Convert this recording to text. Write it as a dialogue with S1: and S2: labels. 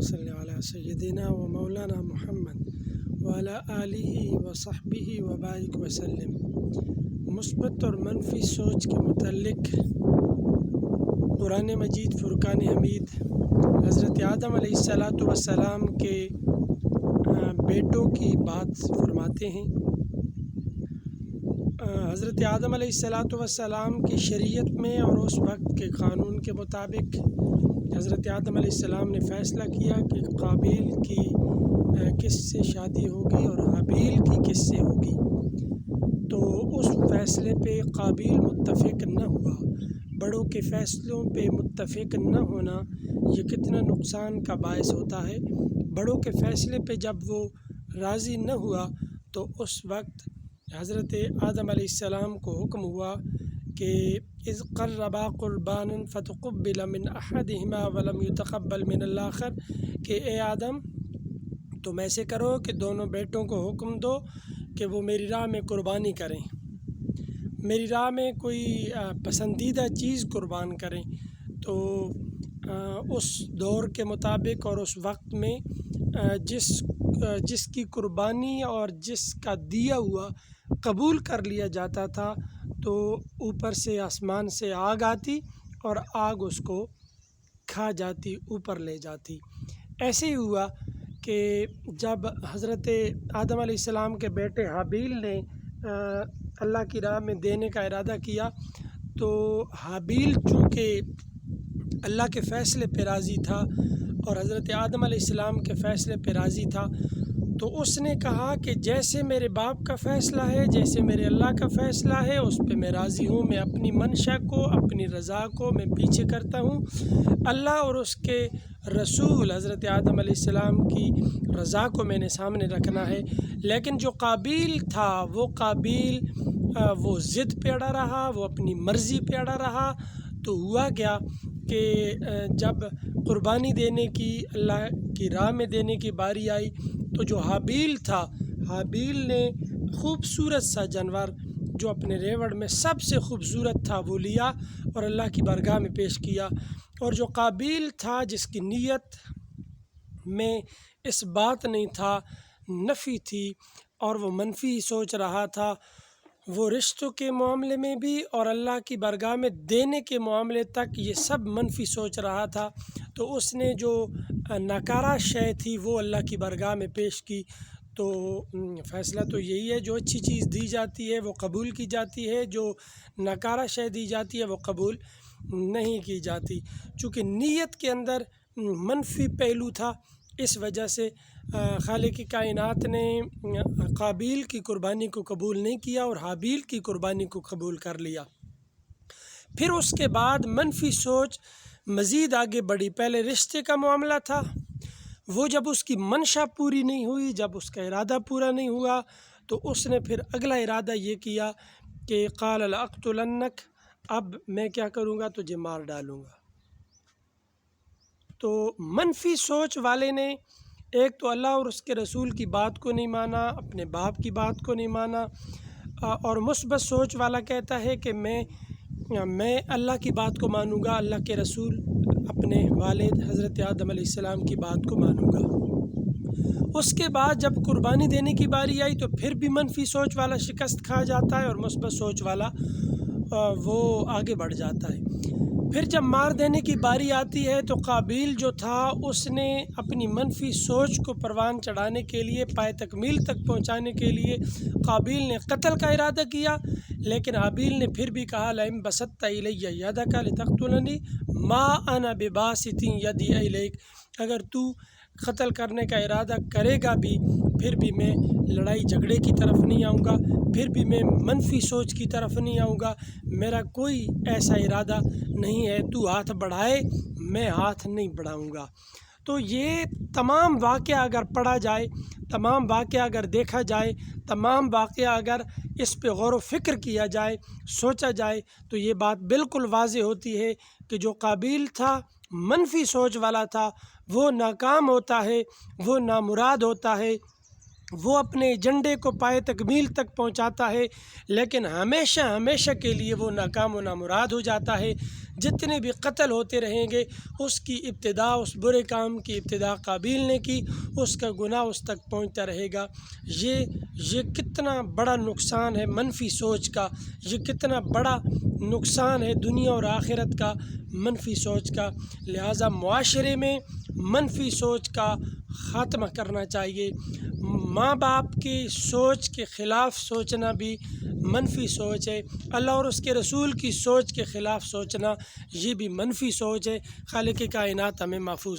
S1: صلی علی سیدنا و مولانا محمد وعلی آلہ و صحبہ وبارک وسلم۔ مثبت اور منفی سوچ کے متعلق قرآن مجید فرقان حمید حضرت آدم علیہ السلام کے بیٹوں کی بات فرماتے ہیں۔ حضرت آدم علیہ السلام کی شریعت میں اور اس وقت کے قانون کے مطابق حضرت آدم علیہ السلام نے فیصلہ کیا کہ قابیل کی کس سے شادی ہوگی اور حابیل کی کس سے ہوگی، تو اس فیصلے پہ قابیل متفق نہ ہوا۔ بڑوں کے فیصلوں پہ متفق نہ ہونا یہ کتنا نقصان کا باعث ہوتا ہے۔ بڑوں کے فیصلے پہ جب وہ راضی نہ ہوا تو اس وقت حضرت آدم علیہ السلام کو حکم ہوا کہ اذ قربا قربانا فتقبل من احدہما ولم يتقبل من الآخر، کہ اے آدم تم ایسے کرو کہ دونوں بیٹوں کو حکم دو کہ وہ میری راہ میں قربانی کریں، میری راہ میں کوئی پسندیدہ چیز قربان کریں۔ تو اس دور کے مطابق اور اس وقت میں جس کی قربانی اور جس کا دیا ہوا قبول کر لیا جاتا تھا تو اوپر سے آسمان سے آگ آتی اور آگ اس کو کھا جاتی، اوپر لے جاتی۔ ایسے ہی ہوا کہ جب حضرت آدم علیہ السلام کے بیٹے حابیل نے اللہ کی راہ میں دینے کا ارادہ کیا تو حابیل چونکہ اللہ کے فیصلے پہ راضی تھا اور حضرت آدم علیہ السلام کے فیصلے پہ راضی تھا، تو اس نے کہا کہ جیسے میرے باپ کا فیصلہ ہے، جیسے میرے اللہ کا فیصلہ ہے اس پہ میں راضی ہوں، میں اپنی منشا کو، اپنی رضا کو میں پیچھے کرتا ہوں۔ اللہ اور اس کے رسول حضرت آدم علیہ السلام کی رضا کو میں نے سامنے رکھنا ہے۔ لیکن جو قابیل تھا وہ ضد پہ اڑا رہا، وہ اپنی مرضی پہ اڑا رہا۔ تو ہوا کیا کہ جب قربانی دینے کی، اللہ کی راہ میں دینے کی باری آئی تو جو حابیل تھا، حابیل نے خوبصورت سا جانور جو اپنے ریوڑ میں سب سے خوبصورت تھا وہ لیا اور اللہ کی بارگاہ میں پیش کیا، اور جو قابیل تھا جس کی نیت میں اس بات نہیں تھا، نفی تھی اور وہ منفی سوچ رہا تھا، وہ رشتوں کے معاملے میں بھی اور اللہ کی بارگاہ میں دینے کے معاملے تک یہ سب منفی سوچ رہا تھا، تو اس نے جو ناکارہ شے تھی وہ اللہ کی بارگاہ میں پیش کی۔ تو فیصلہ تو یہی ہے، جو اچھی چیز دی جاتی ہے وہ قبول کی جاتی ہے، جو ناکارہ شے دی جاتی ہے وہ قبول نہیں کی جاتی۔ چونکہ نیت کے اندر منفی پہلو تھا، اس وجہ سے خالق کائنات نے قابیل کی قربانی کو قبول نہیں کیا اور حابیل کی قربانی کو قبول کر لیا۔ پھر اس کے بعد منفی سوچ مزید آگے بڑھی۔ پہلے رشتے کا معاملہ تھا، وہ جب اس کی منشا پوری نہیں ہوئی، جب اس کا ارادہ پورا نہیں ہوا تو اس نے پھر اگلا ارادہ یہ کیا کہ قال لأقتلنک، اب میں کیا کروں گا، تجھے مار ڈالوں گا۔ تو منفی سوچ والے نے ایک تو اللہ اور اس کے رسول کی بات کو نہیں مانا، اپنے باپ کی بات کو نہیں مانا، اور مثبت سوچ والا کہتا ہے کہ میں اللہ کی بات کو مانوں گا، اللہ کے رسول اپنے والد حضرت آدم علیہ السلام کی بات کو مانوں گا۔ اس کے بعد جب قربانی دینے کی باری آئی تو پھر بھی منفی سوچ والا شکست کھا جاتا ہے اور مثبت سوچ والا وہ آگے بڑھ جاتا ہے۔ پھر جب مار دینے کی باری آتی ہے تو قابیل جو تھا اس نے اپنی منفی سوچ کو پروان چڑھانے کے لیے، پائے تکمیل تک پہنچانے کے لیے قابیل نے قتل کا ارادہ کیا، لیکن حابیل نے پھر بھی کہا لئن بسطت الی یدک لتقتلنی ما انا بباسط یدی الیک، اگر تو قتل کرنے کا ارادہ کرے گا بھی پھر بھی میں لڑائی جھگڑے کی طرف نہیں آؤں گا، پھر بھی میں منفی سوچ کی طرف نہیں آؤں گا، میرا کوئی ایسا ارادہ نہیں ہے، تو ہاتھ بڑھائے میں ہاتھ نہیں بڑھاؤں گا۔ تو یہ تمام واقعہ اگر پڑھا جائے، تمام واقعہ اگر دیکھا جائے، تمام واقعہ اگر اس پہ غور و فکر کیا جائے، سوچا جائے تو یہ بات بالکل واضح ہوتی ہے کہ جو قابیل تھا، منفی سوچ والا تھا، وہ ناکام ہوتا ہے، وہ نامراد ہوتا ہے، وہ اپنے ایجنڈے کو پائے تکمیل تک پہنچاتا ہے، لیکن ہمیشہ ہمیشہ کے لیے وہ ناکام و نامراد ہو جاتا ہے۔ جتنے بھی قتل ہوتے رہیں گے، اس کی ابتدا، اس برے کام کی ابتدا قابیل نے کی، اس کا گناہ اس تک پہنچتا رہے گا۔ یہ کتنا بڑا نقصان ہے منفی سوچ کا، یہ کتنا بڑا نقصان ہے دنیا اور آخرت کا منفی سوچ کا۔ لہٰذا معاشرے میں منفی سوچ کا خاتمہ کرنا چاہیے۔ ماں باپ کی سوچ کے خلاف سوچنا بھی منفی سوچ ہے، اللہ اور اس کے رسول کی سوچ کے خلاف سوچنا یہ بھی منفی سوچ ہے۔ خالق کائنات ہمیں محفوظ